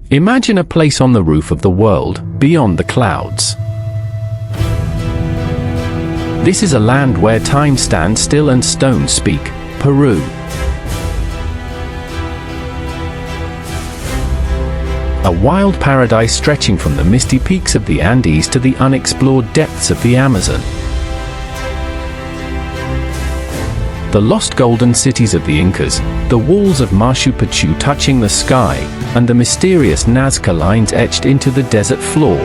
Imagine a place on the roof of the world, beyond the clouds. This is a land where time stands still and stones speak, Peru. A wild paradise stretching from the misty peaks of the Andes to the unexplored depths of the Amazon. The lost golden cities of the Incas, the walls of Machu Picchu touching the sky, and the mysterious Nazca lines etched into the desert floor.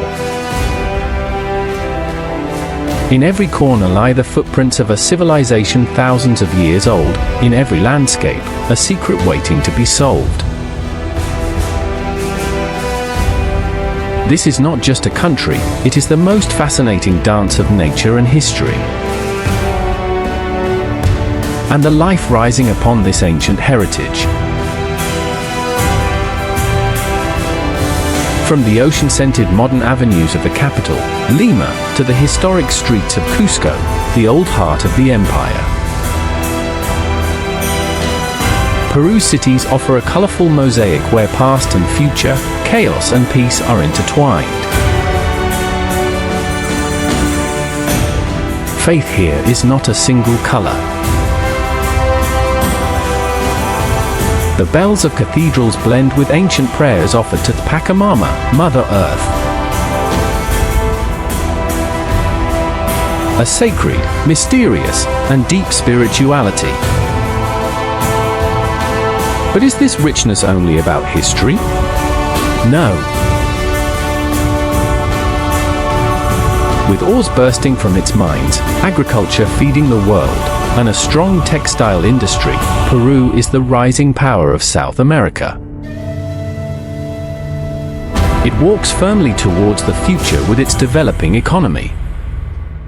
In every corner lie the footprints of a civilization thousands of years old, in every landscape, a secret waiting to be solved. This is not just a country, it is the most fascinating dance of nature and history. And the life rising upon this ancient heritage. From the ocean-scented modern avenues of the capital, Lima, to the historic streets of Cusco, the old heart of the empire. Peru's cities offer a colorful mosaic where past and future, chaos and peace are intertwined. Faith here is not a single color. The bells of cathedrals blend with ancient prayers offered to Pachamama, Mother Earth. A sacred, mysterious, and deep spirituality. But is this richness only about history? No. With ores bursting from its mines, agriculture feeding the world, and a strong textile industry, Peru is the rising power of South America. It walks firmly towards the future with its developing economy.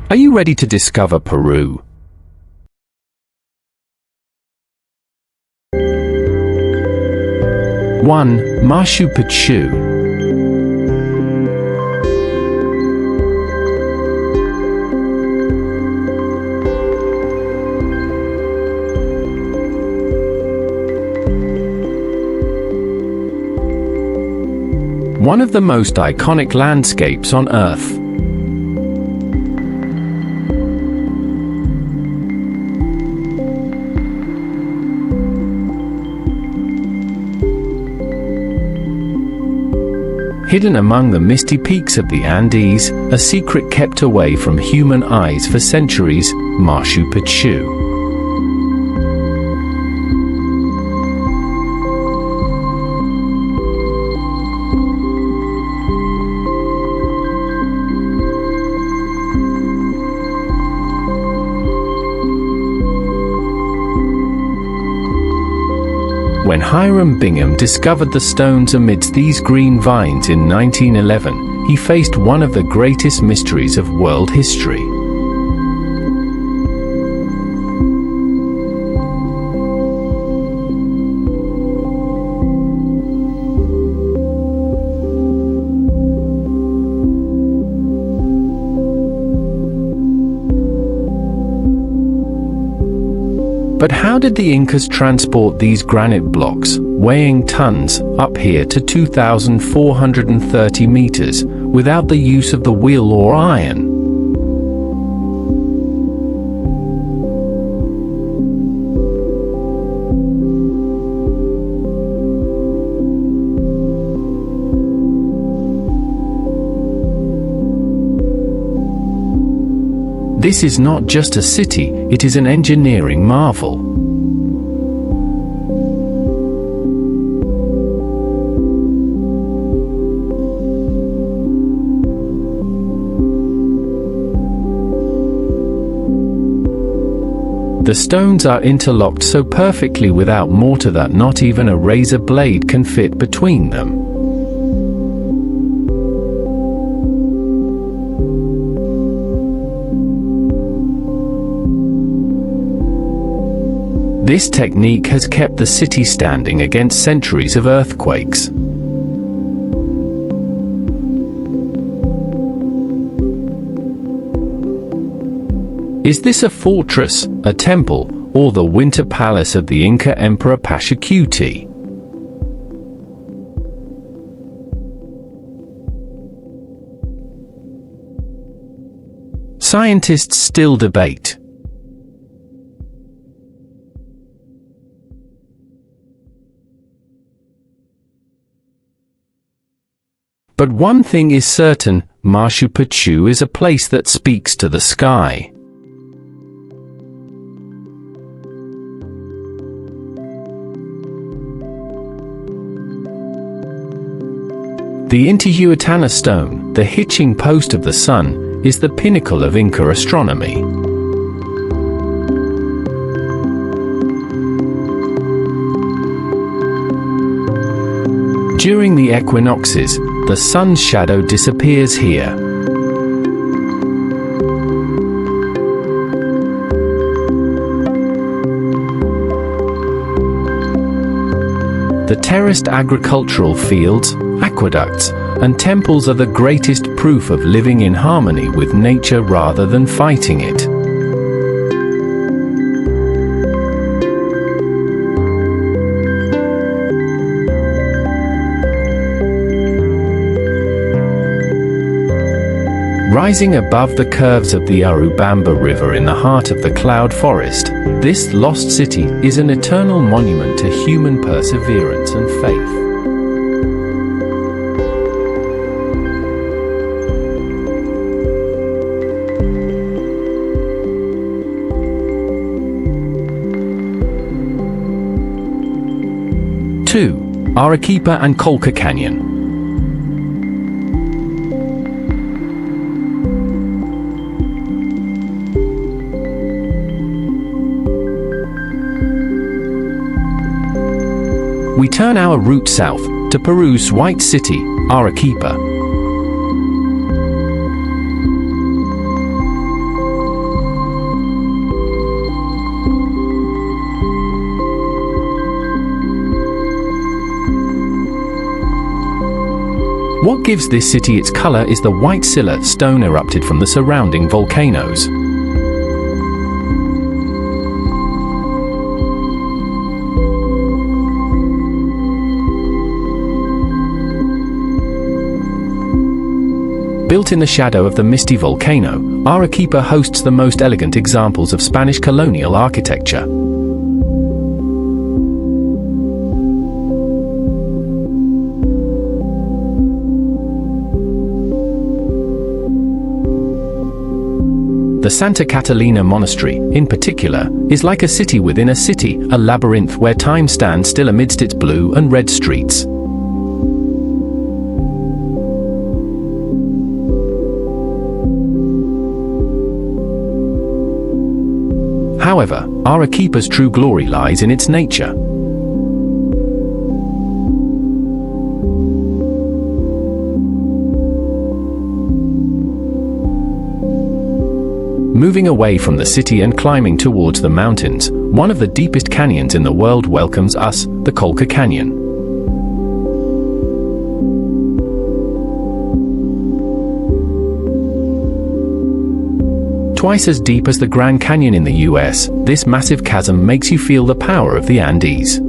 Are you ready to discover Peru? One, Machu Picchu. One of the most iconic landscapes on Earth. Hidden among the misty peaks of the Andes, a secret kept away from human eyes for centuries, Machu Picchu. When Hiram Bingham discovered the stones amidst these green vines in 1911, he faced one of the greatest mysteries of world history. But how did the Incas transport these granite blocks, weighing tons, up here to 2,430 meters, without the use of the wheel or iron? This is not just a city, it is an engineering marvel. The stones are interlocked so perfectly without mortar that not even a razor blade can fit between them. This technique has kept the city standing against centuries of earthquakes. Is this a fortress, a temple, or the winter palace of the Inca Emperor Pachacuti? Scientists still debate. But one thing is certain, Machu Picchu is a place that speaks to the sky. The Intihuatana stone, the hitching post of the sun, is the pinnacle of Inca astronomy. During the equinoxes, the sun's shadow disappears here. The terraced agricultural fields, aqueducts, and temples are the greatest proof of living in harmony with nature rather than fighting it. Rising above the curves of the Urubamba River in the heart of the cloud forest, this lost city is an eternal monument to human perseverance and faith. Arequipa and Colca Canyon. We turn our route south to Peru's White City, Arequipa. What gives this city its color is the white silla stone erupted from the surrounding volcanoes. Built in the shadow of the misty volcano, Arequipa hosts the most elegant examples of Spanish colonial architecture. The Santa Catalina Monastery, in particular, is like a city within a city, a labyrinth where time stands still amidst its blue and red streets. However, Arequipa's true glory lies in its nature. Moving away from the city and climbing towards the mountains, one of the deepest canyons in the world welcomes us, the Colca Canyon. Twice as deep as the Grand Canyon in the US, this massive chasm makes you feel the power of the Andes.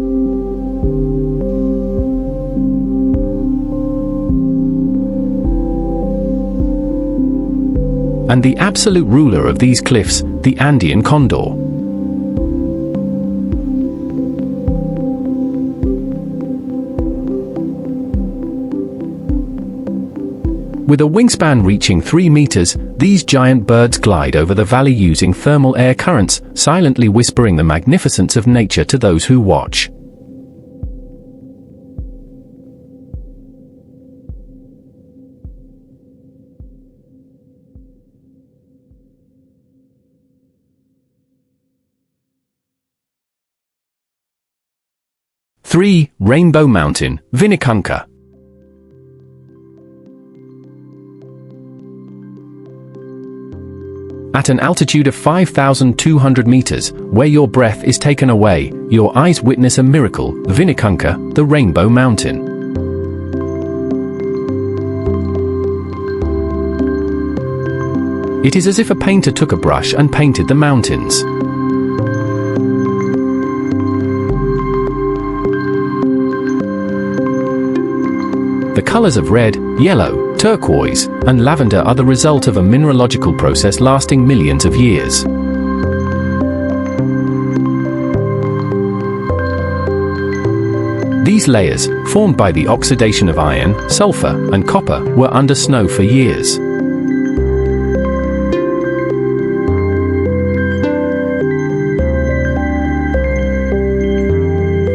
And the absolute ruler of these cliffs, the Andean condor. With a wingspan reaching 3 meters, these giant birds glide over the valley using thermal air currents, silently whispering the magnificence of nature to those who watch. Rainbow Mountain, Vinicunca. At an altitude of 5,200 meters, where your breath is taken away, your eyes witness a miracle, Vinicunca, the Rainbow Mountain. It is as if a painter took a brush and painted the mountains. The colors of red, yellow, turquoise, and lavender are the result of a mineralogical process lasting millions of years. These layers, formed by the oxidation of iron, sulfur, and copper, were under snow for years.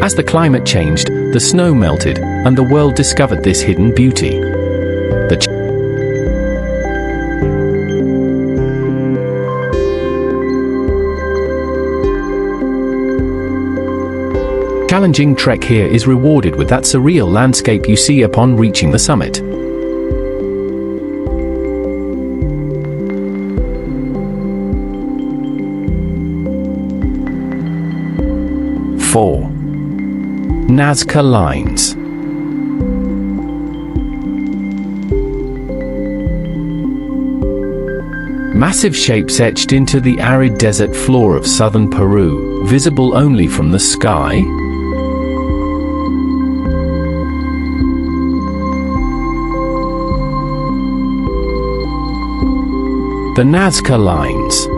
As the climate changed, the snow melted, and the world discovered this hidden beauty. The challenging trek here is rewarded with that surreal landscape you see upon reaching the summit. Four. Nazca Lines. Massive shapes etched into the arid desert floor of southern Peru, visible only from the sky. The Nazca Lines.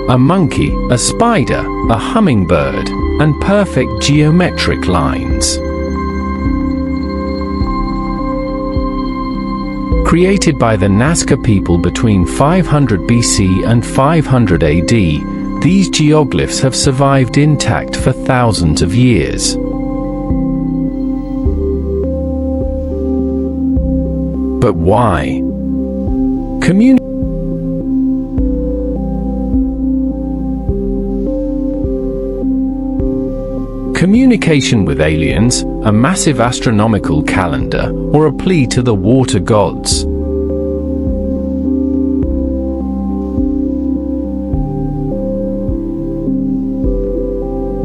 A monkey, a spider, a hummingbird, and perfect geometric lines. Created by the Nazca people between 500 BC and 500 AD, these geoglyphs have survived intact for thousands of years. But why? Communication with aliens, a massive astronomical calendar, or a plea to the water gods.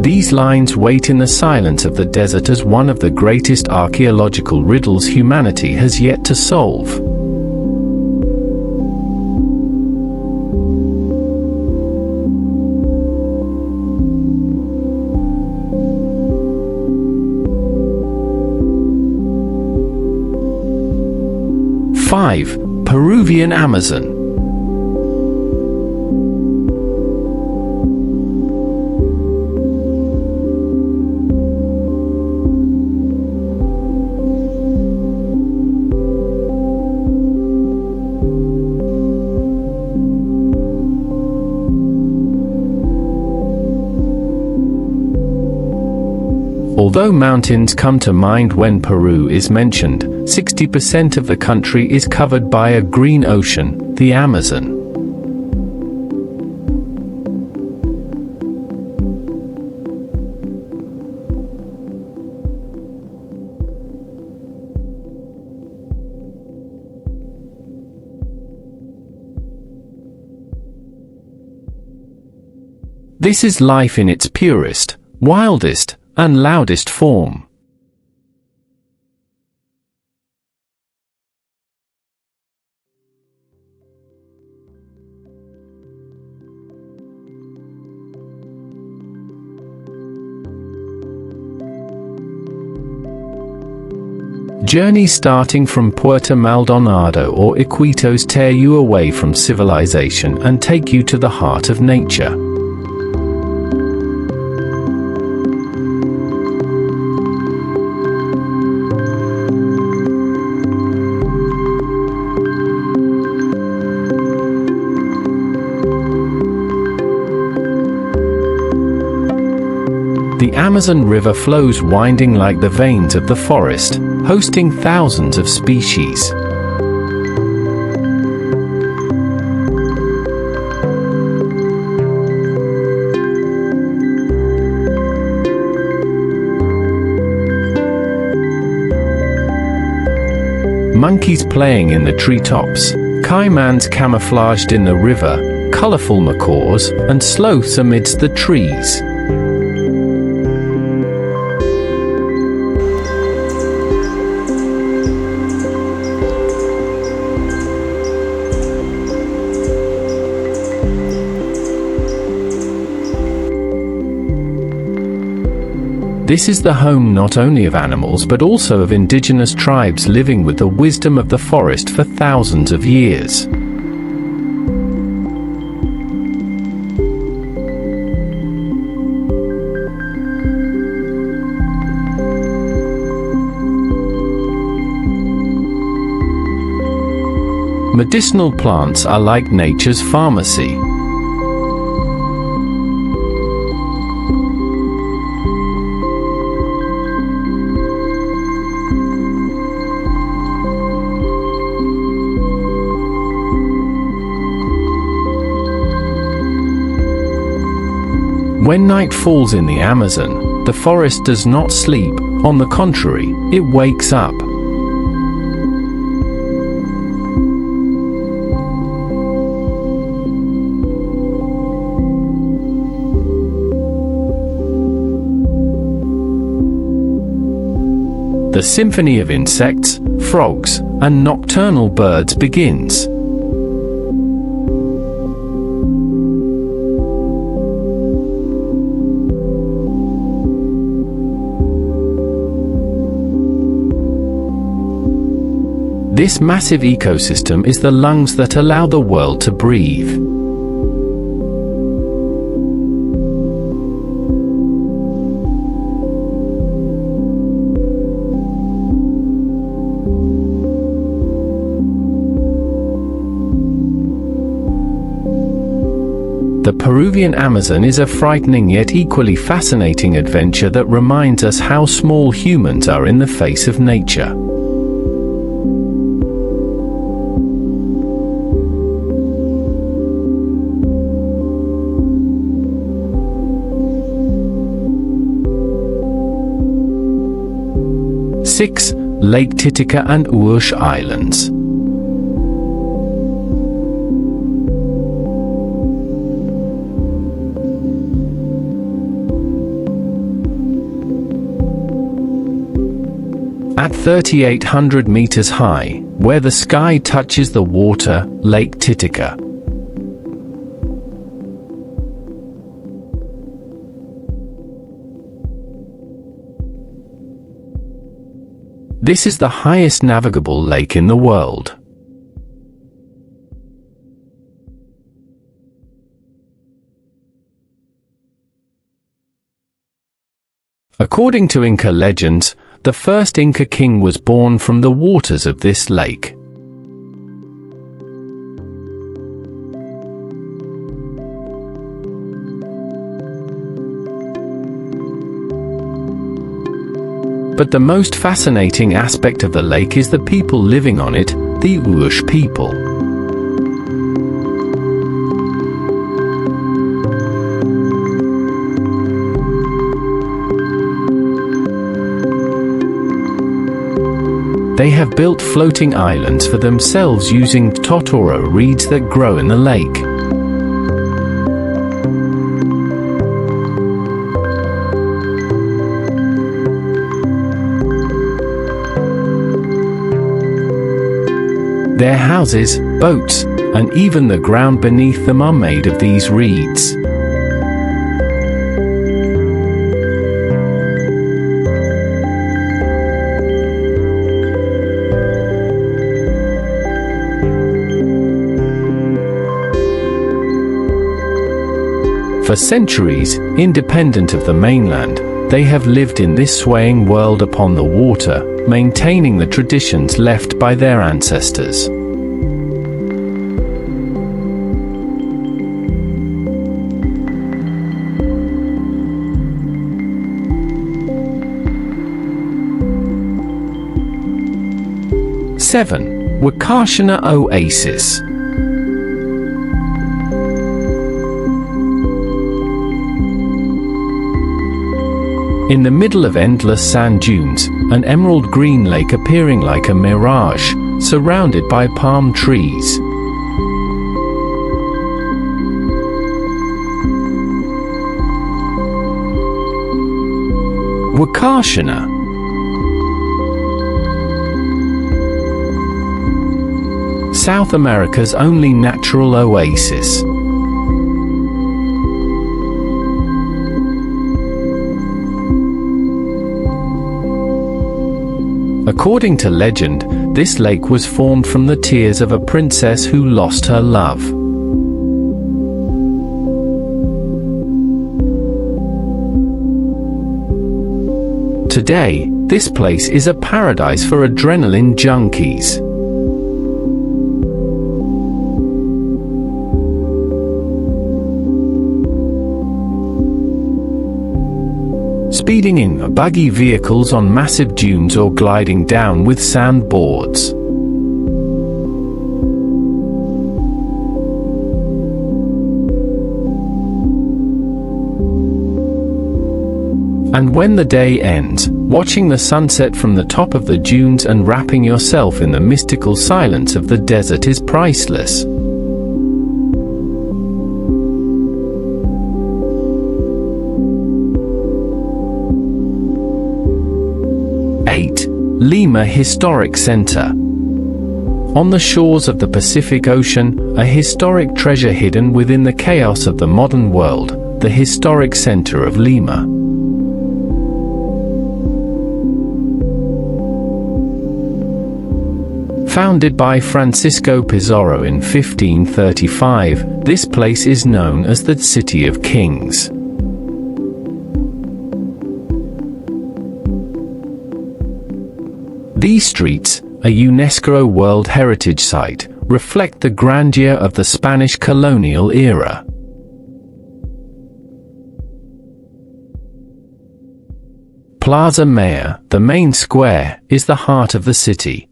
These lines wait in the silence of the desert as one of the greatest archaeological riddles humanity has yet to solve. Five. Peruvian Amazon. Although mountains come to mind when Peru is mentioned, 60% of the country is covered by a green ocean, the Amazon. This is life in its purest, wildest, and loudest form. Journeys starting from Puerto Maldonado or Iquitos tear you away from civilization and take you to the heart of nature. The Amazon River flows winding like the veins of the forest, hosting thousands of species. Monkeys playing in the treetops, caimans camouflaged in the river, colorful macaws, and sloths amidst the trees. This is the home not only of animals but also of indigenous tribes living with the wisdom of the forest for thousands of years. Medicinal plants are like nature's pharmacy. When night falls in the Amazon, the forest does not sleep. On the contrary, it wakes up. The symphony of insects, frogs, and nocturnal birds begins. This massive ecosystem is the lungs that allow the world to breathe. The Peruvian Amazon is a frightening yet equally fascinating adventure that reminds us how small humans are in the face of nature. Six, Lake Titicaca and Urush Islands. At 3,800 meters high, where the sky touches the water, Lake Titicaca. This is the highest navigable lake in the world. According to Inca legends, the first Inca king was born from the waters of this lake. But the most fascinating aspect of the lake is the people living on it, the Urush people. They have built floating islands for themselves using totoro reeds that grow in the lake. Their houses, boats, and even the ground beneath them are made of these reeds. For centuries, independent of the mainland, they have lived in this swaying world upon the water, maintaining the traditions left by their ancestors. Seven, Wakashana Oasis. In the middle of endless sand dunes, an emerald green lake appearing like a mirage, surrounded by palm trees. Wakashana. South America's only natural oasis. According to legend, this lake was formed from the tears of a princess who lost her love. Today, this place is a paradise for adrenaline junkies. Speeding in buggy vehicles on massive dunes or gliding down with sandboards. And when the day ends, watching the sunset from the top of the dunes and wrapping yourself in the mystical silence of the desert is priceless. Lima Historic Center. On the shores of the Pacific Ocean, a historic treasure hidden within the chaos of the modern world, the historic center of Lima. Founded by Francisco Pizarro in 1535, this place is known as the City of Kings. These streets, a UNESCO World Heritage Site, reflect the grandeur of the Spanish colonial era. Plaza Mayor, the main square, is the heart of the city.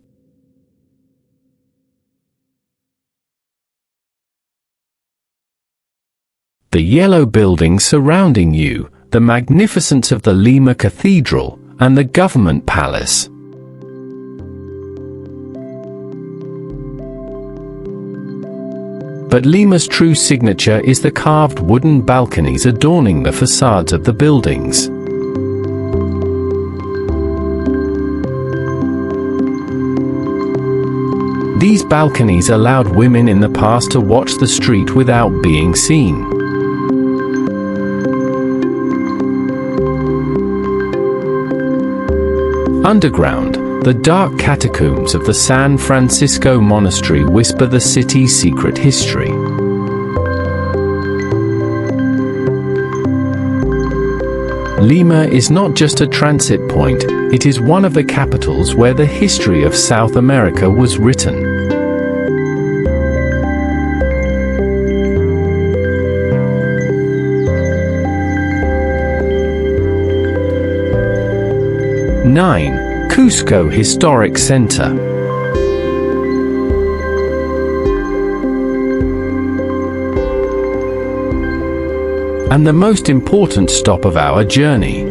The yellow buildings surrounding you, the magnificence of the Lima Cathedral, and the government palace. But Lima's true signature is the carved wooden balconies adorning the facades of the buildings. These balconies allowed women in the past to watch the street without being seen. Underground, the dark catacombs of the San Francisco Monastery whisper the city's secret history. Lima is not just a transit point, it is one of the capitals where the history of South America was written. Cusco Historic Center. And the most important stop of our journey.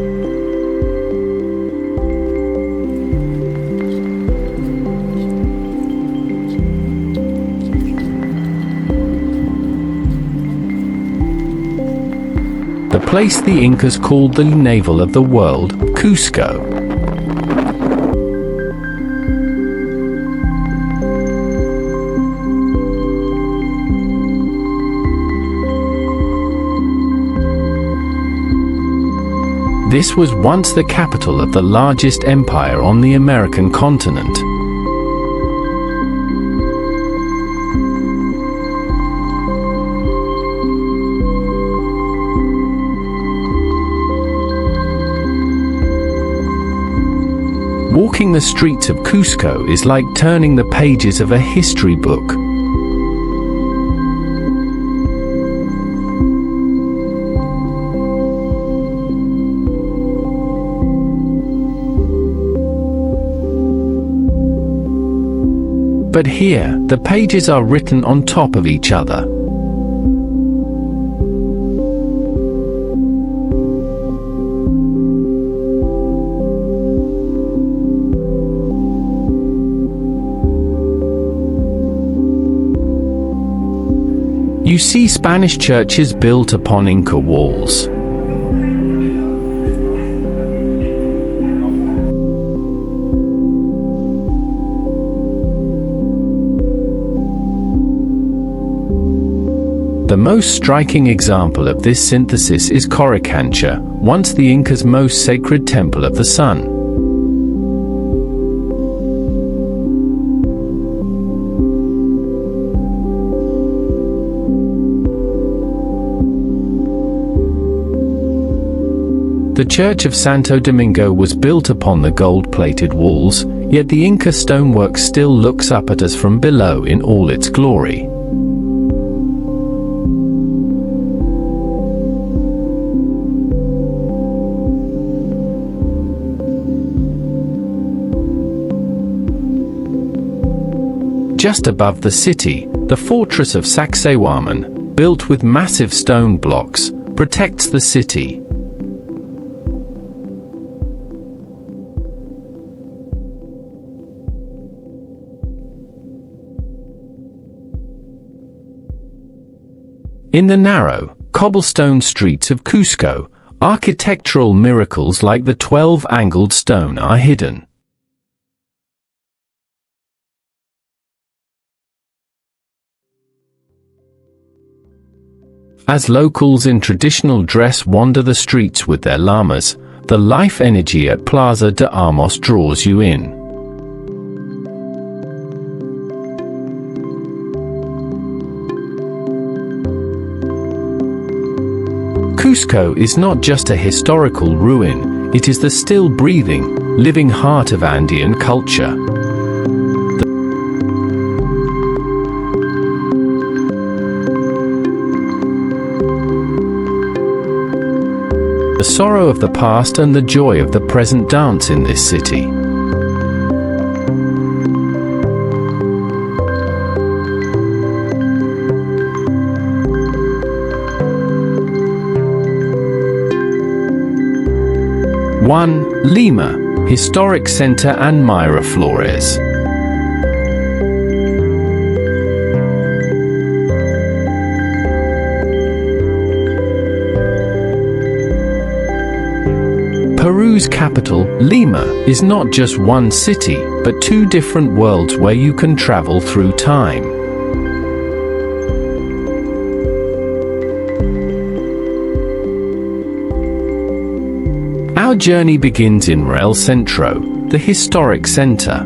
The place the Incas called the navel of the world, Cusco. This was once the capital of the largest empire on the American continent. Walking the streets of Cusco is like turning the pages of a history book. But here, the pages are written on top of each other. You see Spanish churches built upon Inca walls. The most striking example of this synthesis is Coricancha, once the Incas' most sacred temple of the sun. The Church of Santo Domingo was built upon the gold-plated walls, yet the Inca stonework still looks up at us from below in all its glory. Just above the city, the fortress of Sacsayhuaman, built with massive stone blocks, protects the city. In the narrow, cobblestone streets of Cusco, architectural miracles like the 12-angled stone are hidden. As locals in traditional dress wander the streets with their llamas, the life energy at Plaza de Armas draws you in. Cusco is not just a historical ruin, it is the still breathing, living heart of Andean culture. The sorrow of the past and the joy of the present dance in this city. Lima, Historic Center and Miraflores. Peru's capital, Lima, is not just one city, but two different worlds where you can travel through time. Our journey begins in El Centro, the historic center.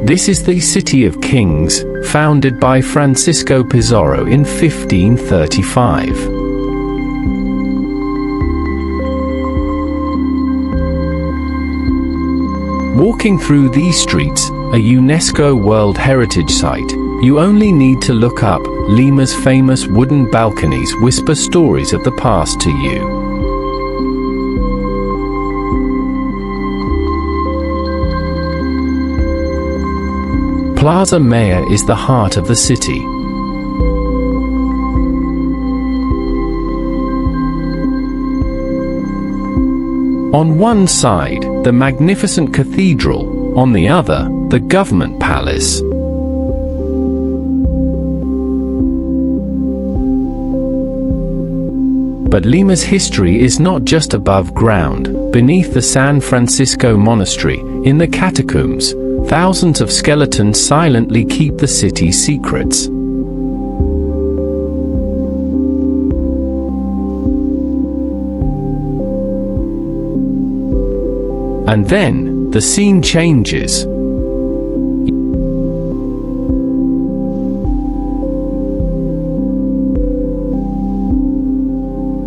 This is the City of Kings, founded by Francisco Pizarro in 1535. Walking through these streets, a UNESCO World Heritage Site, you only need to look up. Lima's famous wooden balconies whisper stories of the past to you. Plaza Mayor is the heart of the city. On one side, the magnificent cathedral, on the other, the government palace. But Lima's history is not just above ground. Beneath the San Francisco Monastery, in the catacombs, thousands of skeletons silently keep the city's secrets. And then, the scene changes.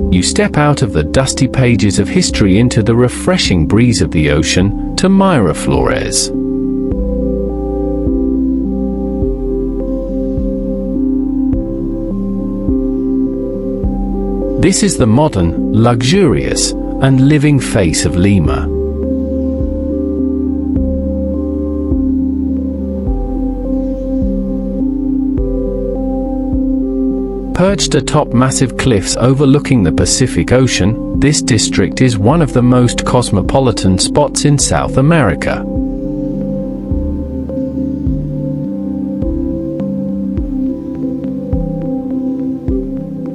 You step out of the dusty pages of history into the refreshing breeze of the ocean, to Miraflores. This is the modern, luxurious, and living face of Lima. Perched atop massive cliffs overlooking the Pacific Ocean, this district is one of the most cosmopolitan spots in South America.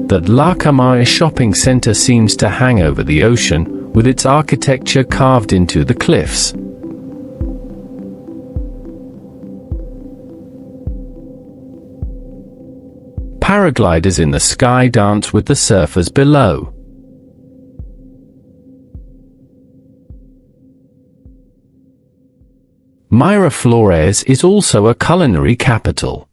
The La Camaya shopping center seems to hang over the ocean, with its architecture carved into the cliffs. Paragliders in the sky dance with the surfers below. Miraflores is also a culinary capital.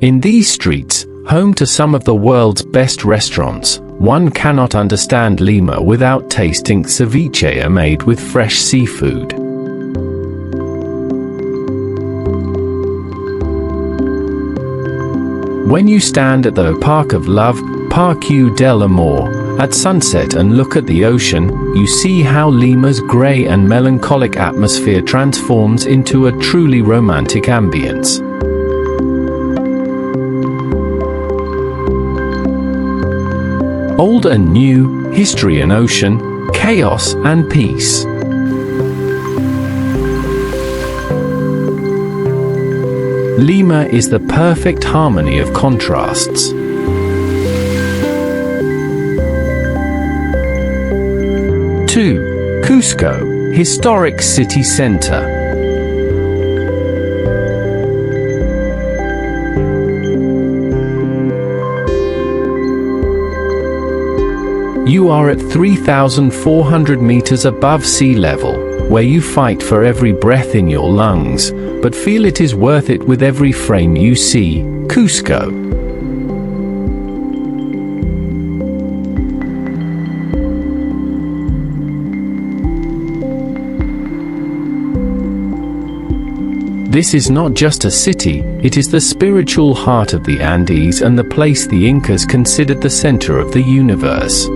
In these streets, home to some of the world's best restaurants, one cannot understand Lima without tasting ceviche made with fresh seafood. When you stand at the Park of Love, Parque del Amor, at sunset and look at the ocean, you see how Lima's grey and melancholic atmosphere transforms into a truly romantic ambience. Old and new, history and ocean, chaos and peace. Lima is the perfect harmony of contrasts. Cusco, historic city center. You are at 3,400 meters above sea level, where you fight for every breath in your lungs, but feel it is worth it with every frame you see. Cusco. This is not just a city, it is the spiritual heart of the Andes and the place the Incas considered the center of the universe.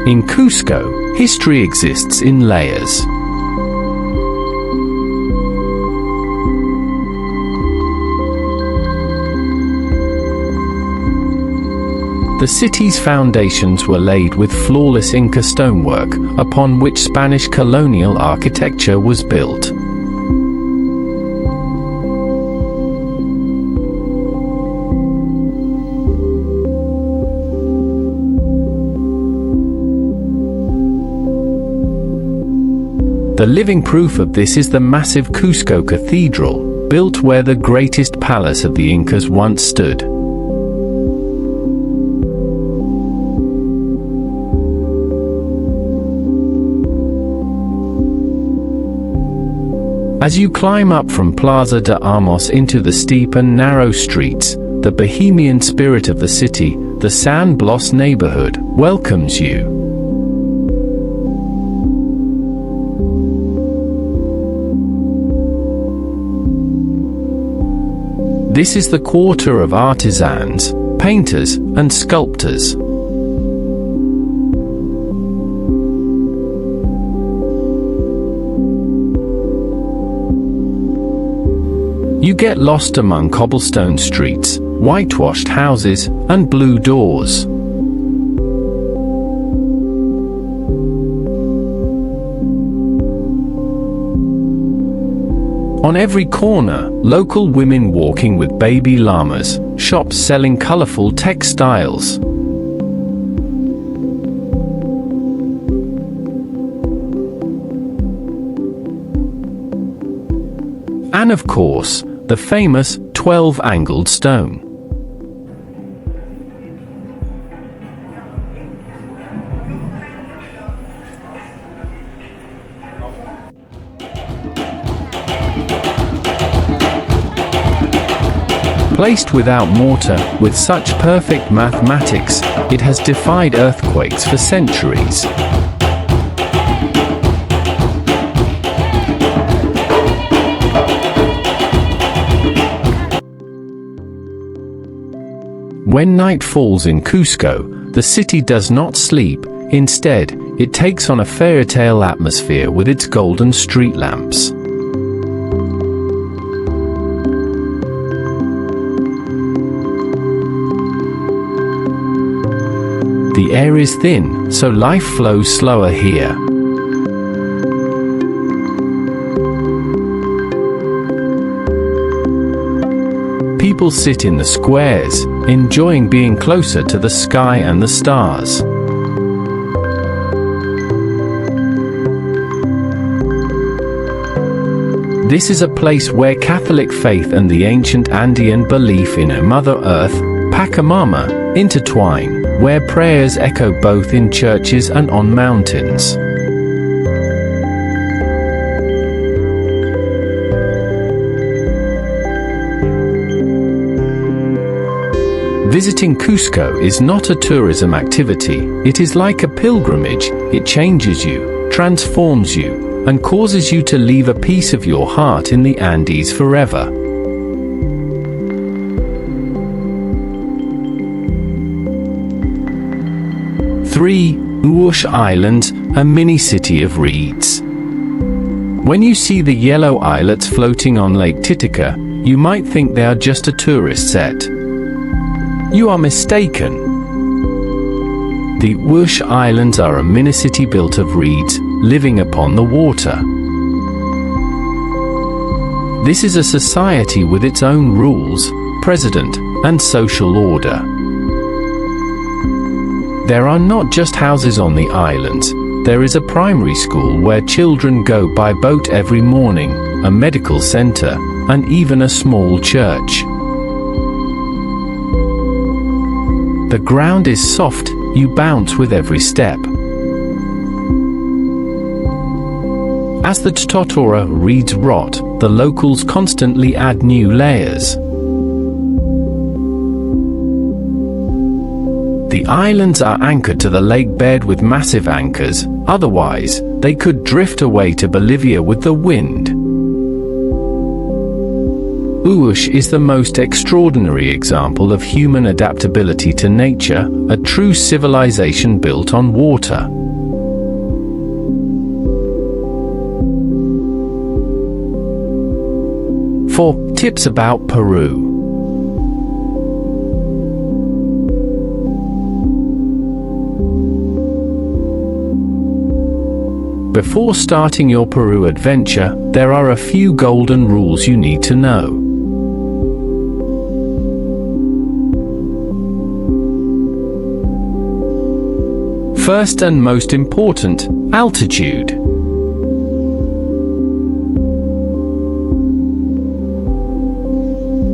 In Cusco, history exists in layers. The city's foundations were laid with flawless Inca stonework, upon which Spanish colonial architecture was built. The living proof of this is the massive Cusco Cathedral, built where the greatest palace of the Incas once stood. As you climb up from Plaza de Armas into the steep and narrow streets, the bohemian spirit of the city, the San Blas neighborhood, welcomes you. This is the quarter of artisans, painters, and sculptors. You get lost among cobblestone streets, whitewashed houses, and blue doors. On every corner, local women walking with baby llamas, shops selling colorful textiles. And of course, the famous 12-angled stone. Placed without mortar, with such perfect mathematics, it has defied earthquakes for centuries. When night falls in Cusco, the city does not sleep. Instead, it takes on a fairy tale atmosphere with its golden street lamps. The air is thin, so life flows slower here. People sit in the squares, enjoying being closer to the sky and the stars. This is a place where Catholic faith and the ancient Andean belief in a Mother Earth, Pachamama, intertwine, where prayers echo both in churches and on mountains. Visiting Cusco is not a tourism activity, it is like a pilgrimage. It changes you, transforms you, and causes you to leave a piece of your heart in the Andes forever. Three, Uash Islands, a mini-city of reeds. When you see the yellow islets floating on Lake Titicaca, you might think they are just a tourist set. You are mistaken. The Uash Islands are a mini-city built of reeds, living upon the water. This is a society with its own rules, president, and social order. There are not just houses on the islands, there is a primary school where children go by boat every morning, a medical center, and even a small church. The ground is soft, you bounce with every step. As the totora reeds rot, the locals constantly add new layers. The islands are anchored to the lake bed with massive anchors, otherwise, they could drift away to Bolivia with the wind. Uash is the most extraordinary example of human adaptability to nature, a true civilization built on water. Four tips about Peru. Before starting your Peru adventure, there are a few golden rules you need to know. First and most important, altitude.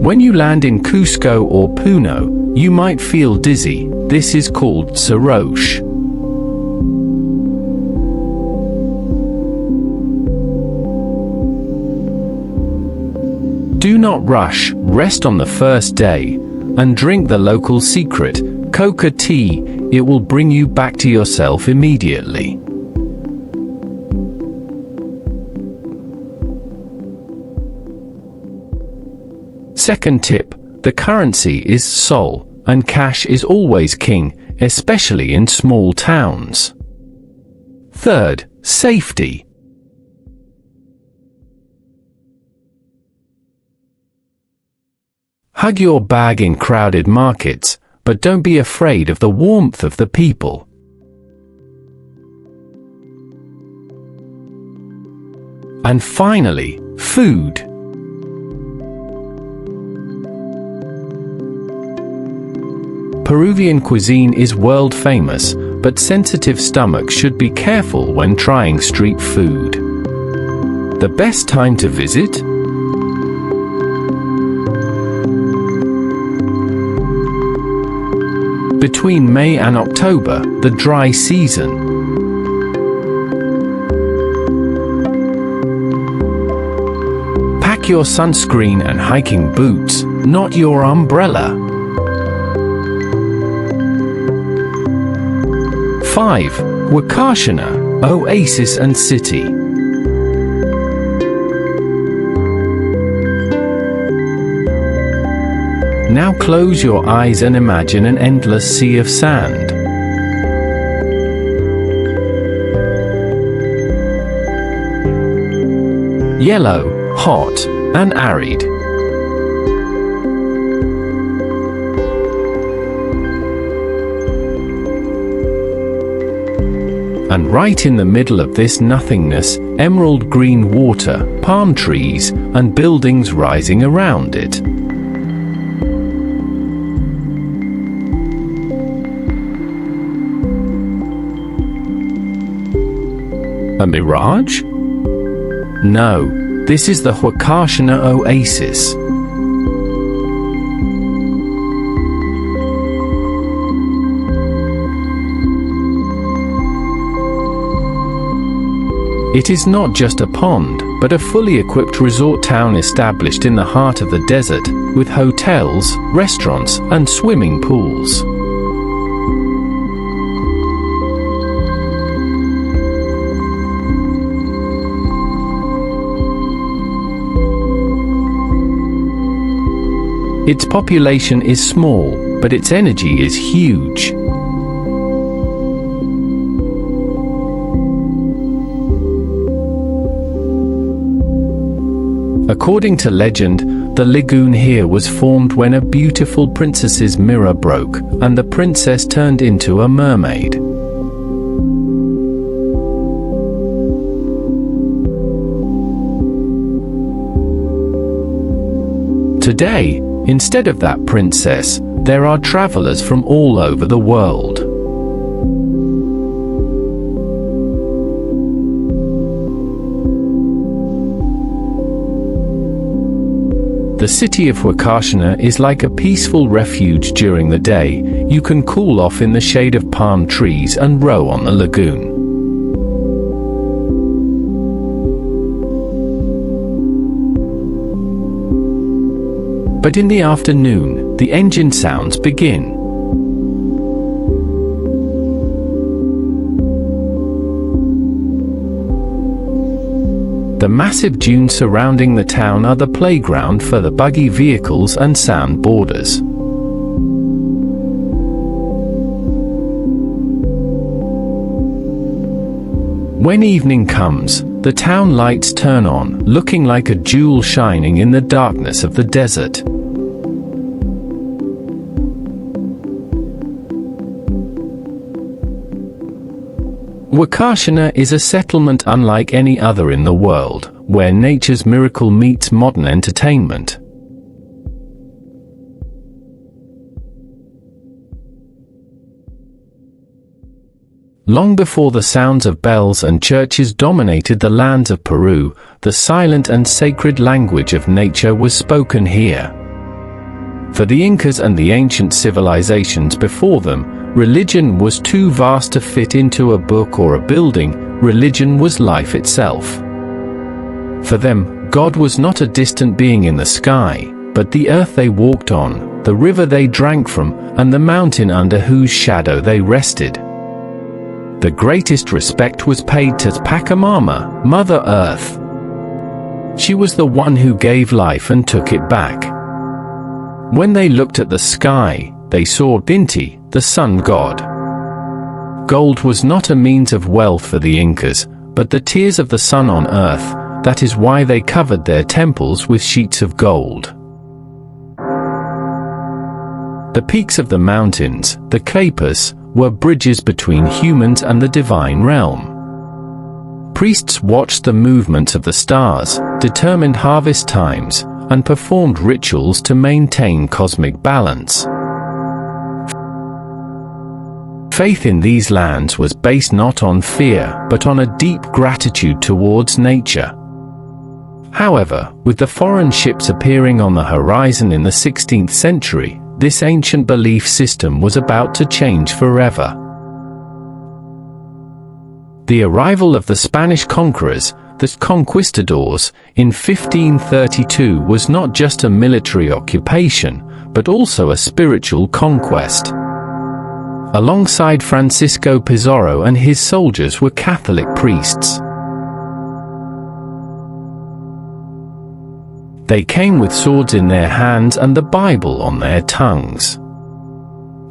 When you land in Cusco or Puno, you might feel dizzy. This is called soroche. Do not rush, rest on the first day, and drink the local secret, coca tea. It will bring you back to yourself immediately. Second tip, the currency is sol, and cash is always king, especially in small towns. Third, safety. Hug your bag in crowded markets, but don't be afraid of the warmth of the people. And finally, food. Peruvian cuisine is world famous, but sensitive stomachs should be careful when trying street food. The best time to visit? Between May and October, the dry season. Pack your sunscreen and hiking boots, not your umbrella. 5. Wakashana, oasis and city. Now close your eyes and imagine an endless sea of sand. Yellow, hot, and arid. And right in the middle of this nothingness, emerald green water, palm trees, and buildings rising around it. A mirage? No, This is the Huacachina Oasis. It is not just a pond, but a fully equipped resort town established in the heart of the desert, with hotels, restaurants, and swimming pools. Its population is small, but its energy is huge. According to legend, the lagoon here was formed when a beautiful princess's mirror broke, and the princess turned into a mermaid. Today, instead of that princess, there are travelers from all over the world. The city of Huacachina is like a peaceful refuge during the day. You can cool off in the shade of palm trees and row on the lagoon. But in the afternoon, the engine sounds begin. The massive dunes surrounding the town are the playground for the buggy vehicles and soundboarders. When evening comes, the town lights turn on, looking like a jewel shining in the darkness of the desert. Huacachina is a settlement unlike any other in the world, where nature's miracle meets modern entertainment. Long before the sounds of bells and churches dominated the lands of Peru, the silent and sacred language of nature was spoken here. For the Incas and the ancient civilizations before them, religion was too vast to fit into a book or a building. Religion was life itself. For them, God was not a distant being in the sky, but the earth they walked on, the river they drank from, and the mountain under whose shadow they rested. The greatest respect was paid to Pachamama, Mother Earth. She was the one who gave life and took it back. When they looked at the sky, they saw Inti, the sun god. Gold was not a means of wealth for the Incas, but the tears of the sun on earth. That is why they covered their temples with sheets of gold. The peaks of the mountains, the Clapas, were bridges between humans and the divine realm. Priests watched the movements of the stars, determined harvest times, and performed rituals to maintain cosmic balance. Faith in these lands was based not on fear, but on a deep gratitude towards nature. However, with the foreign ships appearing on the horizon in the 16th century, this ancient belief system was about to change forever. The arrival of the Spanish conquerors, the conquistadors, in 1532 was not just a military occupation, but also a spiritual conquest. Alongside Francisco Pizarro and his soldiers were Catholic priests. They came with swords in their hands and the Bible on their tongues.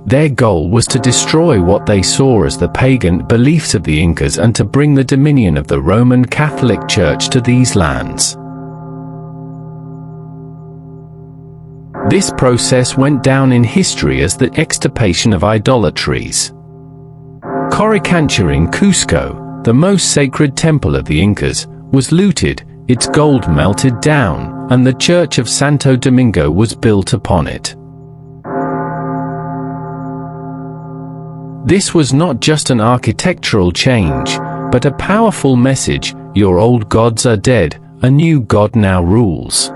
Their goal was to destroy what they saw as the pagan beliefs of the Incas and to bring the dominion of the Roman Catholic Church to these lands. This process went down in history as the extirpation of idolatries. Coricancha in Cusco, the most sacred temple of the Incas, was looted, its gold melted down, and the Church of Santo Domingo was built upon it. This was not just an architectural change, but a powerful message: your old gods are dead, a new god now rules.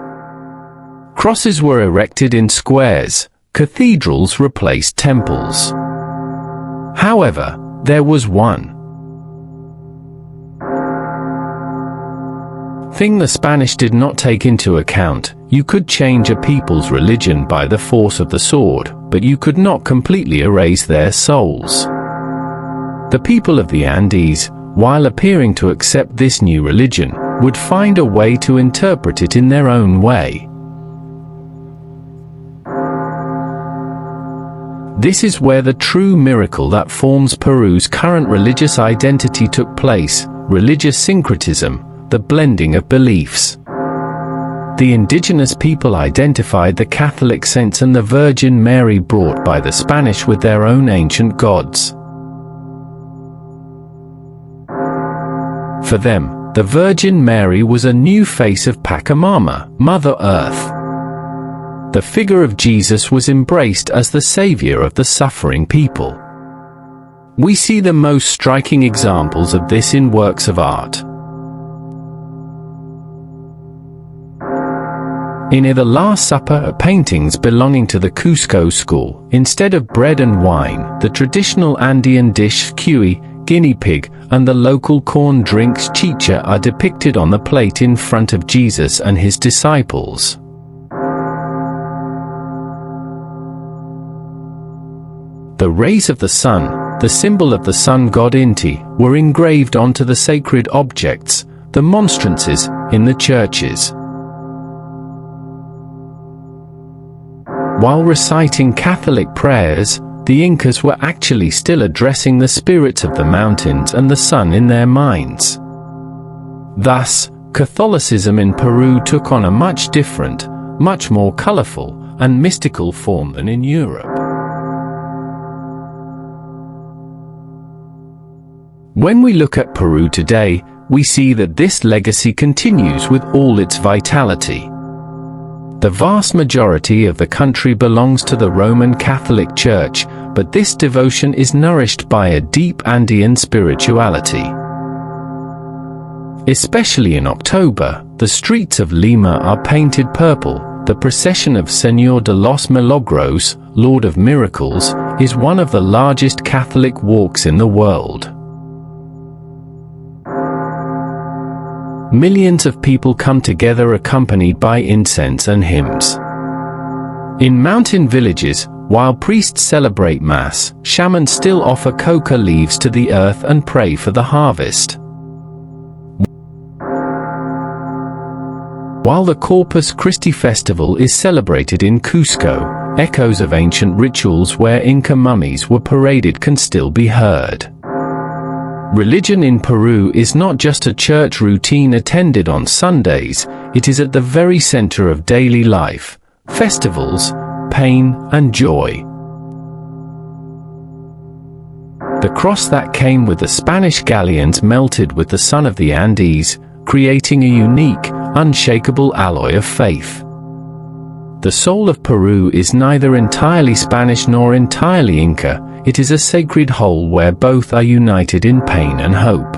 Crosses were erected in squares, cathedrals replaced temples. However, there was one thing the Spanish did not take into account. You could change a people's religion by the force of the sword, but you could not completely erase their souls. The people of the Andes, while appearing to accept this new religion, would find a way to interpret it in their own way. This is where the true miracle that forms Peru's current religious identity took place: religious syncretism, the blending of beliefs. The indigenous people identified the Catholic saints and the Virgin Mary brought by the Spanish with their own ancient gods. For them, the Virgin Mary was a new face of Pachamama, Mother Earth. The figure of Jesus was embraced as the savior of the suffering people. We see the most striking examples of this in works of art. In The Last Supper, paintings belonging to the Cusco school, instead of bread and wine, the traditional Andean dish cuy, guinea pig, and the local corn drinks chicha are depicted on the plate in front of Jesus and his disciples. The rays of the sun, the symbol of the sun god Inti, were engraved onto the sacred objects, the monstrances, in the churches. While reciting Catholic prayers, the Incas were actually still addressing the spirits of the mountains and the sun in their minds. Thus, Catholicism in Peru took on a much different, much more colorful, and mystical form than in Europe. When we look at Peru today, we see that this legacy continues with all its vitality. The vast majority of the country belongs to the Roman Catholic Church, but this devotion is nourished by a deep Andean spirituality. Especially in October, the streets of Lima are painted purple. The procession of Señor de los Milagros, Lord of Miracles, is one of the largest Catholic walks in the world. Millions of people come together accompanied by incense and hymns. In mountain villages, while priests celebrate Mass, shamans still offer coca leaves to the earth and pray for the harvest. While the Corpus Christi festival is celebrated in Cusco, echoes of ancient rituals where Inca mummies were paraded can still be heard. Religion in Peru is not just a church routine attended on Sundays, it is at the very center of daily life, festivals, pain, and joy. The cross that came with the Spanish galleons melted with the sun of the Andes, creating a unique, unshakable alloy of faith. The soul of Peru is neither entirely Spanish nor entirely Inca. It is a sacred whole where both are united in pain and hope.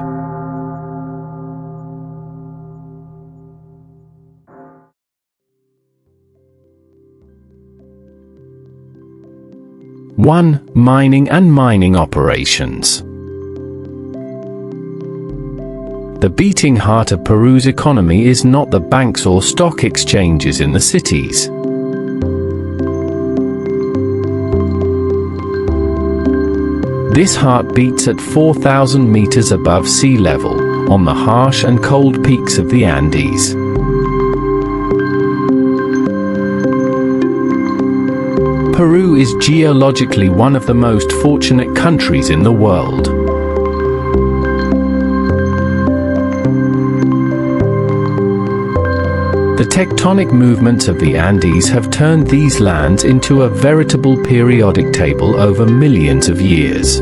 One, mining and mining operations. The beating heart of Peru's economy is not the banks or stock exchanges in the cities. This heart beats at 4,000 meters above sea level, on the harsh and cold peaks of the Andes. Peru is geologically one of the most fortunate countries in the world. The tectonic movements of the Andes have turned these lands into a veritable periodic table over millions of years.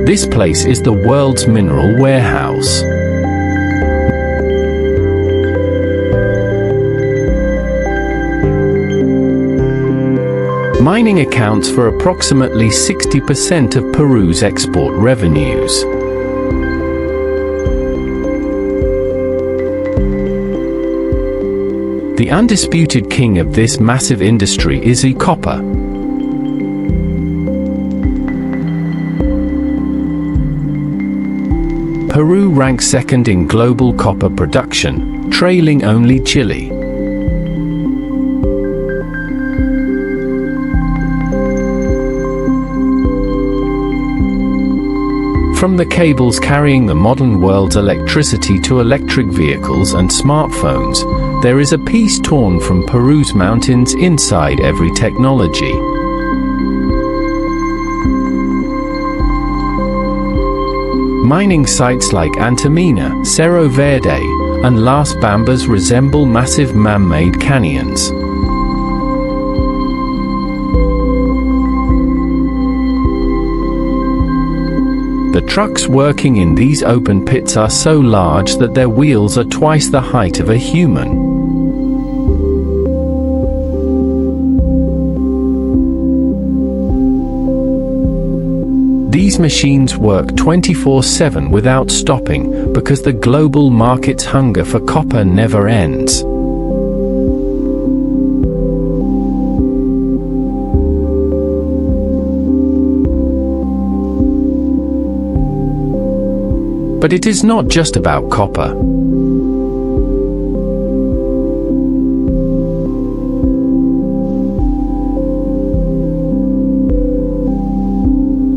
This place is the world's mineral warehouse. Mining accounts for approximately 60% of Peru's export revenues. The undisputed king of this massive industry is copper. Peru ranks second in global copper production, trailing only Chile. From the cables carrying the modern world's electricity to electric vehicles and smartphones, there is a piece torn from Peru's mountains inside every technology. Mining sites like Antamina, Cerro Verde, and Las Bambas resemble massive man-made canyons. The trucks working in these open pits are so large that their wheels are twice the height of a human. These machines work 24/7 without stopping because the global market's hunger for copper never ends. But it is not just about copper.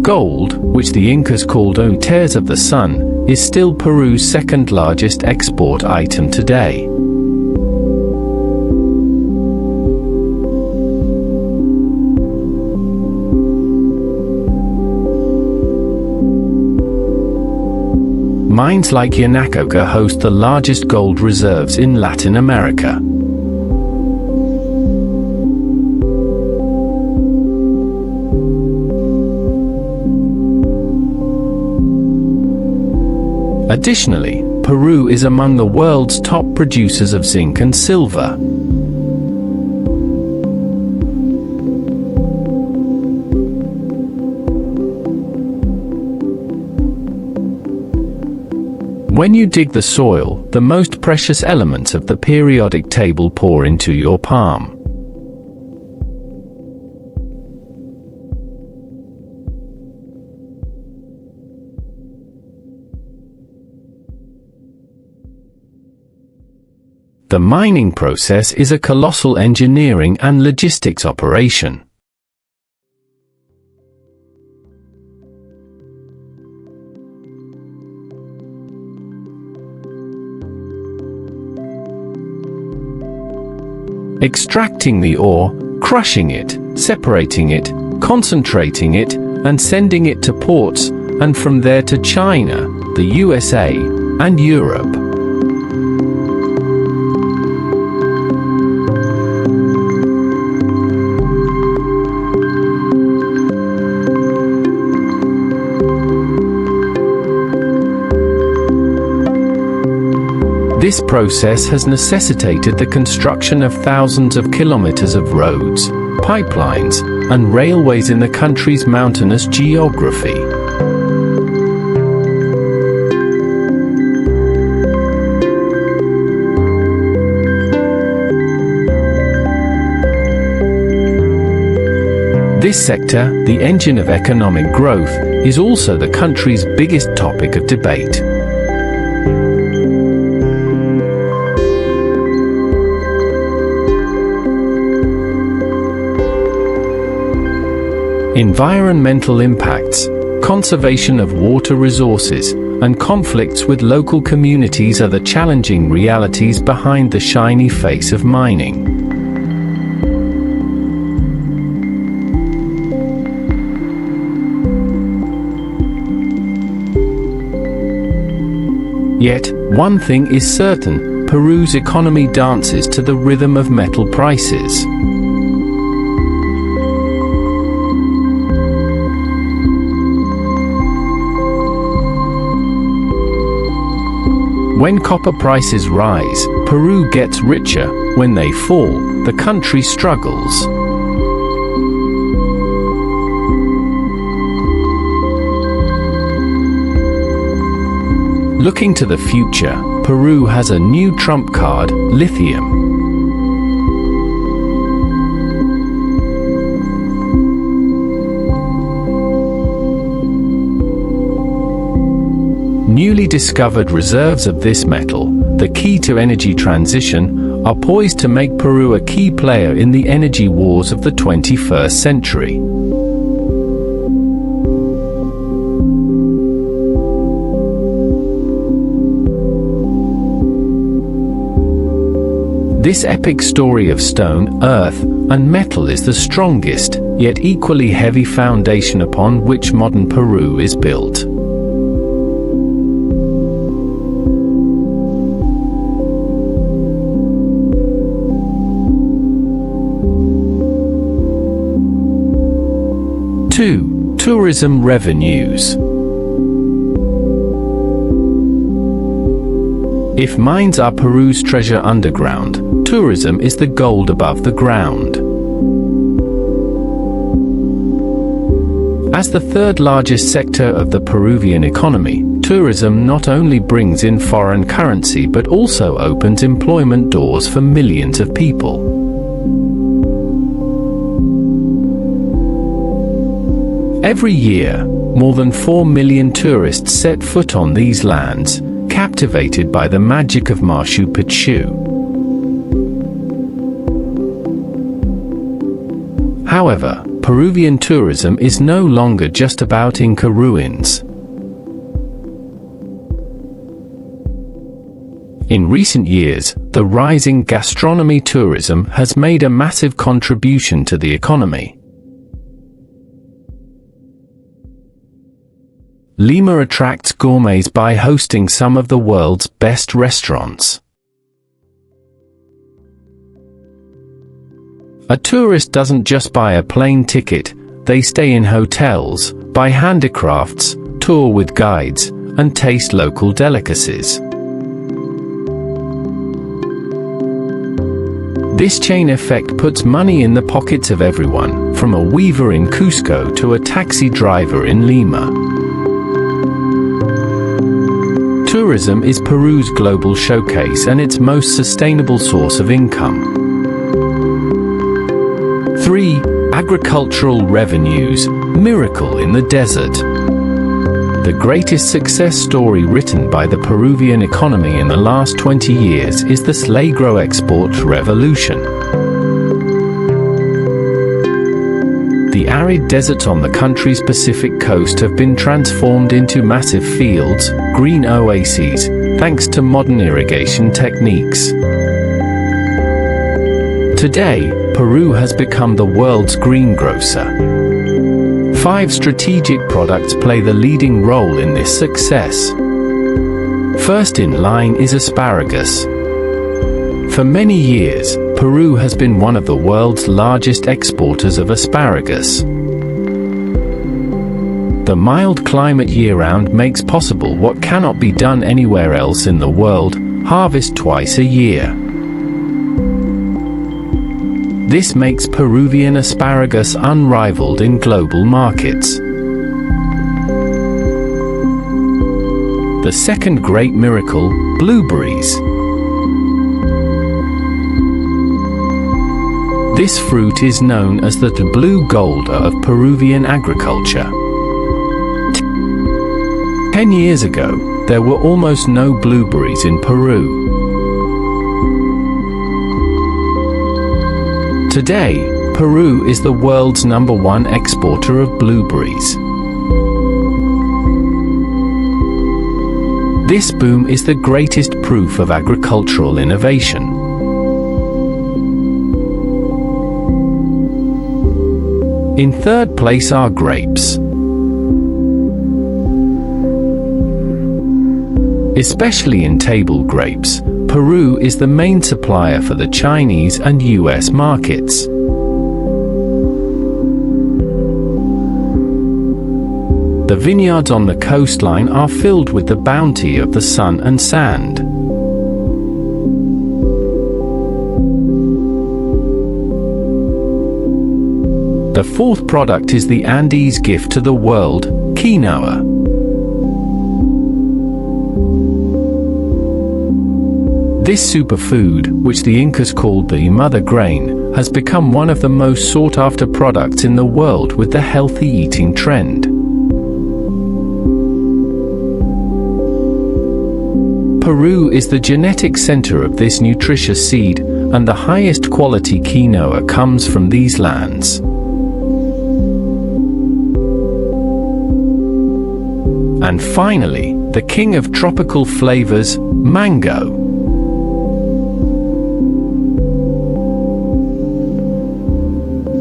Gold, which the Incas called tears of the sun, is still Peru's second largest export item today. Mines like Yanacocha host the largest gold reserves in Latin America. Additionally, Peru is among the world's top producers of zinc and silver. When you dig the soil, the most precious elements of the periodic table pour into your palm. The mining process is a colossal engineering and logistics operation. Extracting the ore, crushing it, separating it, concentrating it, and sending it to ports, and from there to China, the USA, and Europe. This process has necessitated the construction of thousands of kilometers of roads, pipelines, and railways in the country's mountainous geography. This sector, the engine of economic growth, is also the country's biggest topic of debate. Environmental impacts, conservation of water resources, and conflicts with local communities are the challenging realities behind the shiny face of mining. Yet, one thing is certain: Peru's economy dances to the rhythm of metal prices. When copper prices rise, Peru gets richer. When they fall, the country struggles. Looking to the future, Peru has a new trump card: lithium. Newly discovered reserves of this metal, the key to energy transition, are poised to make Peru a key player in the energy wars of the 21st century. This epic story of stone, earth, and metal is the strongest, yet equally heavy foundation upon which modern Peru is built. Tourism revenues. If mines are Peru's treasure underground, tourism is the gold above the ground. As the third largest sector of the Peruvian economy, tourism not only brings in foreign currency but also opens employment doors for millions of people. Every year, more than 4 million tourists set foot on these lands, captivated by the magic of Machu Picchu. However, Peruvian tourism is no longer just about Inca ruins. In recent years, the rising gastronomy tourism has made a massive contribution to the economy. Lima attracts gourmets by hosting some of the world's best restaurants. A tourist doesn't just buy a plane ticket, they stay in hotels, buy handicrafts, tour with guides, and taste local delicacies. This chain effect puts money in the pockets of everyone, from a weaver in Cusco to a taxi driver in Lima. Tourism is Peru's global showcase and its most sustainable source of income. 3. Agricultural revenues. Miracle in the desert. The greatest success story written by the Peruvian economy in the last 20 years is the Slagro export revolution. The arid deserts on the country's Pacific coast have been transformed into massive fields, green oases, thanks to modern irrigation techniques. Today, Peru has become the world's greengrocer. 5 strategic products play the leading role in this success. First in line is asparagus. For many years, Peru has been one of the world's largest exporters of asparagus. The mild climate year-round makes possible what cannot be done anywhere else in the world: harvest twice a year. This makes Peruvian asparagus unrivaled in global markets. The second great miracle: blueberries. This fruit is known as the blue gold of Peruvian agriculture. 10 years ago, there were almost no blueberries in Peru. Today, Peru is the world's #1 exporter of blueberries. This boom is the greatest proof of agricultural innovation. In third place are grapes. Especially in table grapes, Peru is the main supplier for the Chinese and US markets. The vineyards on the coastline are filled with the bounty of the sun and sand. The fourth product is the Andes gift to the world, quinoa. This superfood, which the Incas called the mother grain, has become one of the most sought-after products in the world with the healthy eating trend. Peru is the genetic center of this nutritious seed, and the highest quality quinoa comes from these lands. And finally, the king of tropical flavors, mango.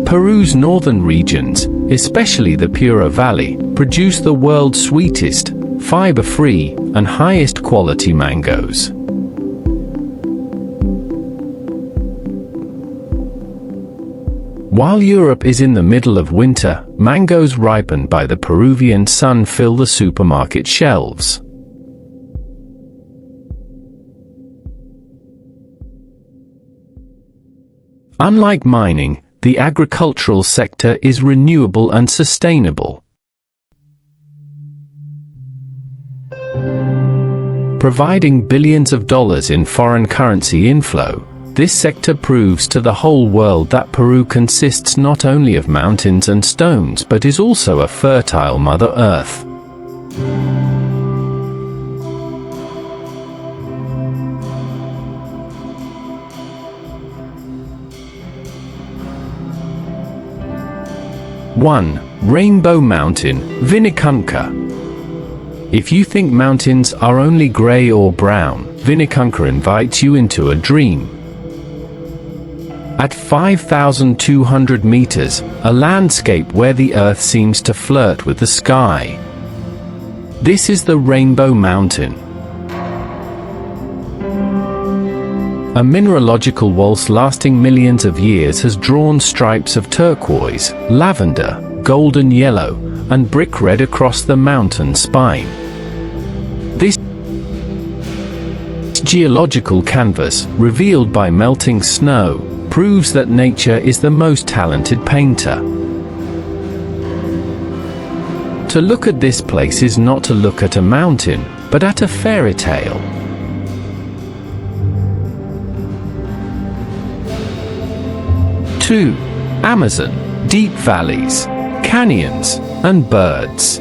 Peru's northern regions, especially the Piura Valley, produce the world's sweetest, fiber-free, and highest quality mangoes. While Europe is in the middle of winter, mangoes ripened by the Peruvian sun fill the supermarket shelves. Unlike mining, the agricultural sector is renewable and sustainable. Providing billions of dollars in foreign currency inflow, this sector proves to the whole world that Peru consists not only of mountains and stones but is also a fertile Mother Earth. One, Rainbow Mountain, Vinicunca. If you think mountains are only gray or brown, Vinicunca invites you into a dream. At 5,200 meters, a landscape where the earth seems to flirt with the sky. This is the Rainbow Mountain. A mineralogical waltz lasting millions of years has drawn stripes of turquoise, lavender, golden yellow, and brick red across the mountain spine. This geological canvas, revealed by melting snow, proves that nature is the most talented painter. To look at this place is not to look at a mountain, but at a fairy tale. 2. Amazon, deep valleys, canyons, and birds.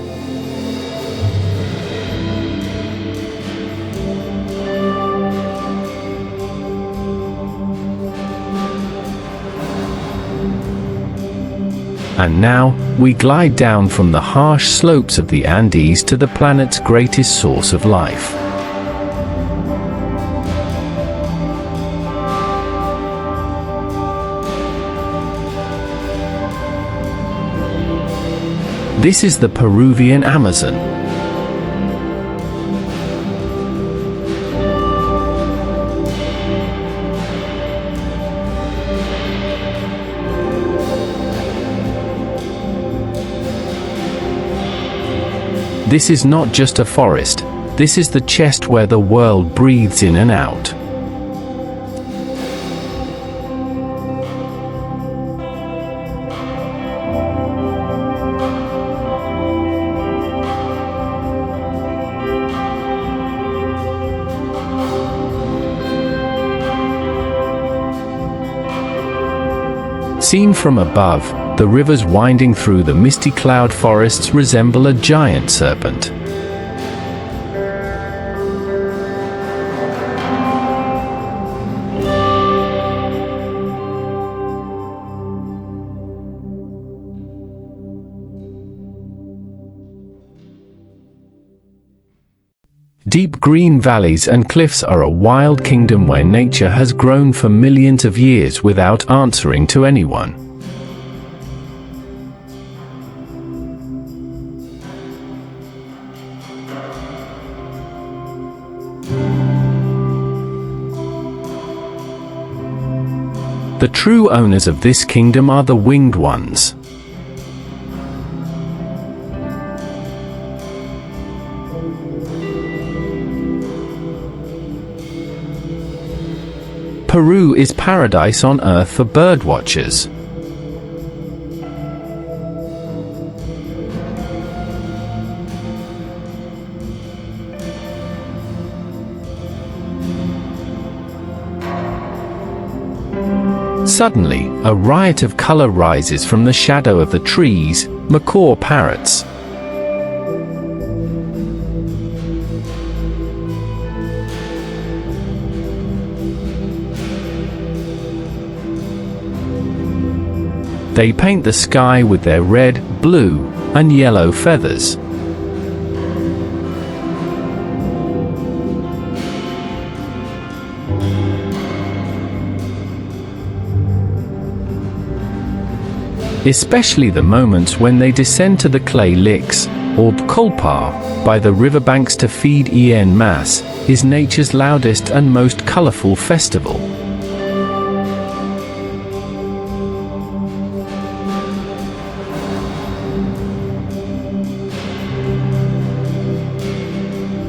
And now, we glide down from the harsh slopes of the Andes to the planet's greatest source of life. This is the Peruvian Amazon. This is not just a forest, this is the chest where the world breathes in and out. Seen from above, the rivers winding through the misty cloud forests resemble a giant serpent. Deep green valleys and cliffs are a wild kingdom where nature has grown for millions of years without answering to anyone. The true owners of this kingdom are the winged ones. Peru is paradise on earth for birdwatchers. Suddenly, a riot of color rises from the shadow of the trees, macaw parrots. They paint the sky with their red, blue, and yellow feathers. Especially the moments when they descend to the clay licks, or kolpa, by the riverbanks to feed en masse, is nature's loudest and most colorful festival.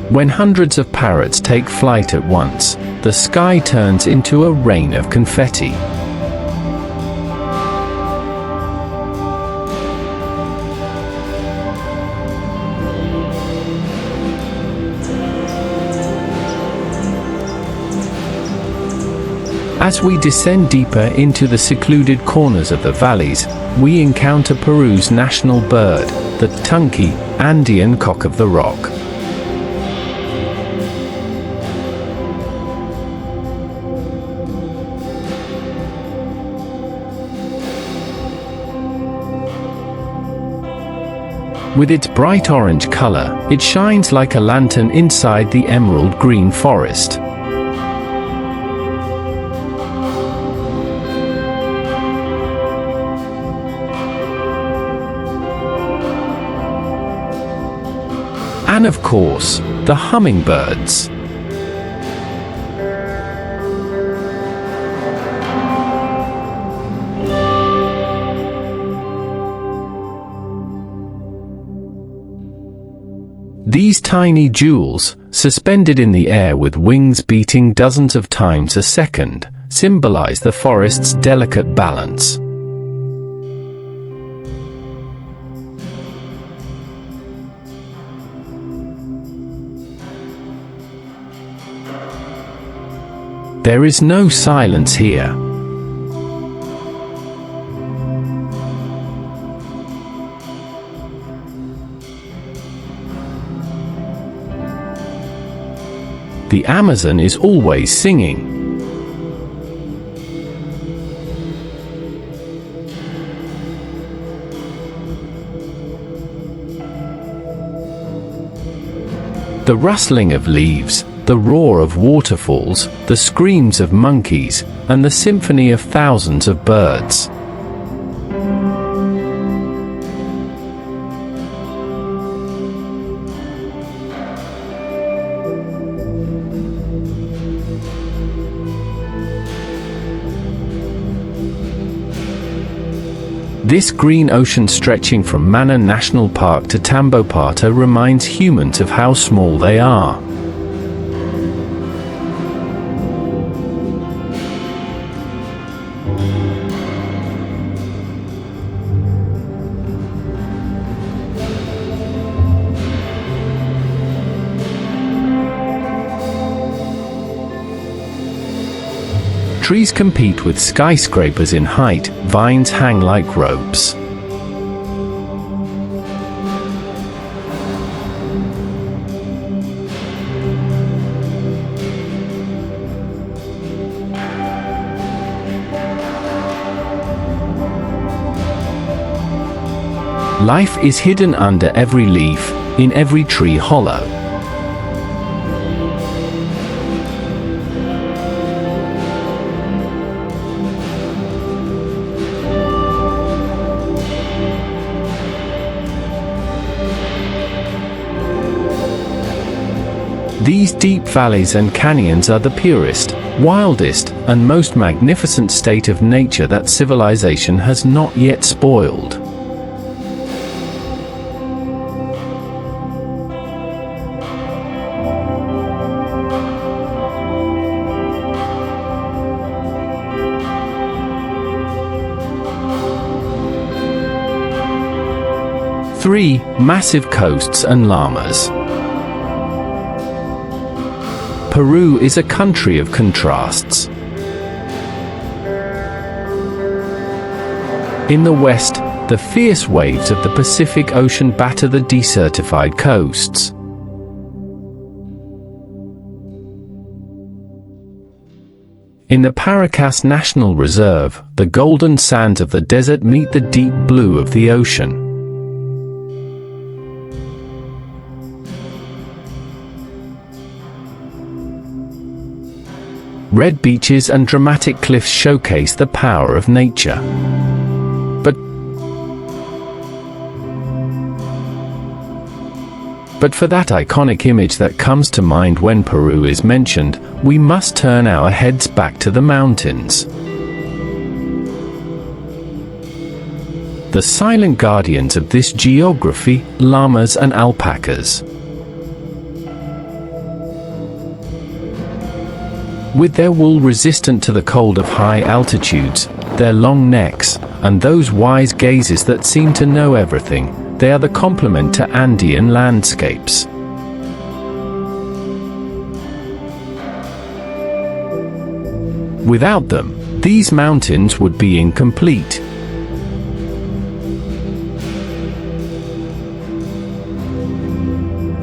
When hundreds of parrots take flight at once, the sky turns into a rain of confetti. As we descend deeper into the secluded corners of the valleys, we encounter Peru's national bird, the tunky, Andean cock of the rock. With its bright orange color, it shines like a lantern inside the emerald green forest. And of course, the hummingbirds. These tiny jewels, suspended in the air with wings beating dozens of times a second, symbolize the forest's delicate balance. There is no silence here. The Amazon is always singing. The rustling of leaves, the roar of waterfalls, the screams of monkeys, and the symphony of thousands of birds. This green ocean stretching from Mana National Park to Tambopata reminds humans of how small they are. Trees compete with skyscrapers in height, vines hang like ropes. Life is hidden under every leaf, in every tree hollow. These deep valleys and canyons are the purest, wildest, and most magnificent state of nature that civilization has not yet spoiled. Three massive coasts and llamas. Peru is a country of contrasts. In the west, the fierce waves of the Pacific Ocean batter the desertified coasts. In the Paracas National Reserve, the golden sands of the desert meet the deep blue of the ocean. Red beaches and dramatic cliffs showcase the power of nature. But for that iconic image that comes to mind when Peru is mentioned, we must turn our heads back to the mountains. The silent guardians of this geography, llamas and alpacas. With their wool resistant to the cold of high altitudes, their long necks, and those wise gazes that seem to know everything, they are the complement to Andean landscapes. Without them, these mountains would be incomplete.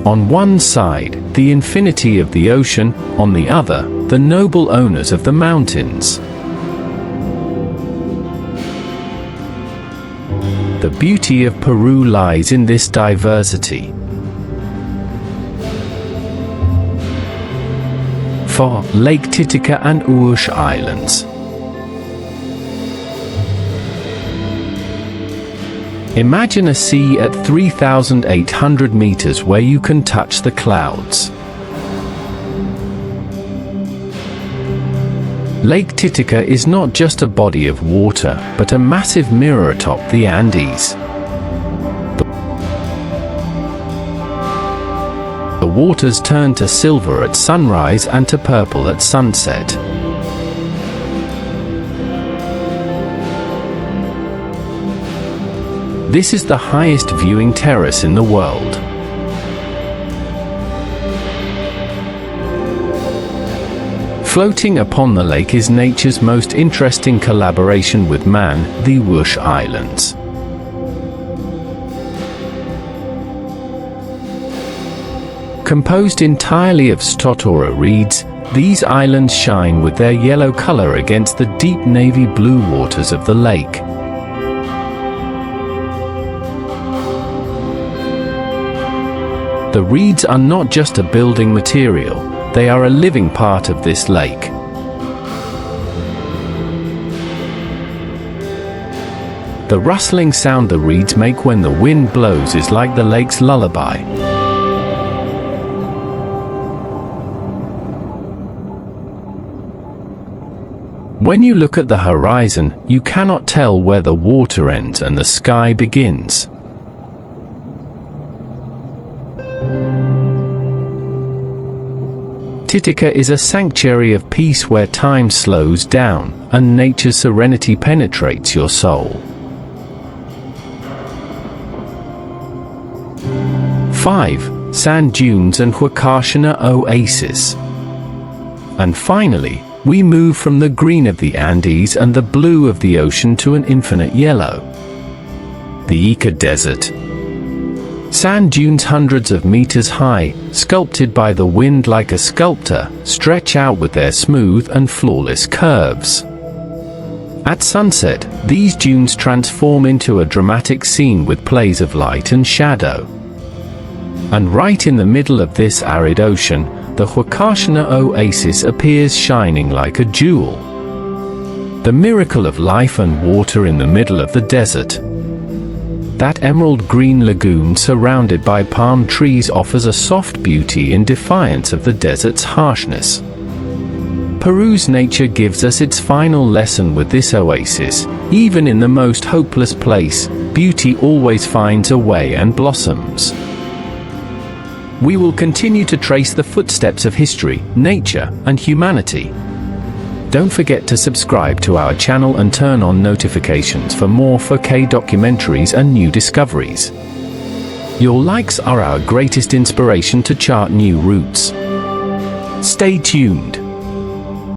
On one side, the infinity of the ocean, on the other, the noble owners of the mountains. The beauty of Peru lies in this diversity. For Lake Titicaca and Urush Islands. Imagine a sea at 3,800 meters where you can touch the clouds. Lake Titicaca is not just a body of water, but a massive mirror atop the Andes. The waters turn to silver at sunrise and to purple at sunset. This is the highest viewing terrace in the world. Floating upon the lake is nature's most interesting collaboration with man, the Urush Islands. Composed entirely of Stotora reeds, these islands shine with their yellow color against the deep navy blue waters of the lake. The reeds are not just a building material, they are a living part of this lake. The rustling sound the reeds make when the wind blows is like the lake's lullaby. When you look at the horizon, you cannot tell where the water ends and the sky begins. Titicaca is a sanctuary of peace where time slows down, and nature's serenity penetrates your soul. 5. Sand dunes and Huacachina oasis. And finally, we move from the green of the Andes and the blue of the ocean to an infinite yellow. The Ica Desert. Sand dunes hundreds of meters high, sculpted by the wind like a sculptor, stretch out with their smooth and flawless curves. At sunset, these dunes transform into a dramatic scene with plays of light and shadow. And right in the middle of this arid ocean, the Huacachina oasis appears shining like a jewel. The miracle of life and water in the middle of the desert. That emerald green lagoon surrounded by palm trees offers a soft beauty in defiance of the desert's harshness. Peru's nature gives us its final lesson with this oasis. Even in the most hopeless place, beauty always finds a way and blossoms. We will continue to trace the footsteps of history, nature, and humanity. Don't forget to subscribe to our channel and turn on notifications for more 4K documentaries and new discoveries. Your likes are our greatest inspiration to chart new routes. Stay tuned.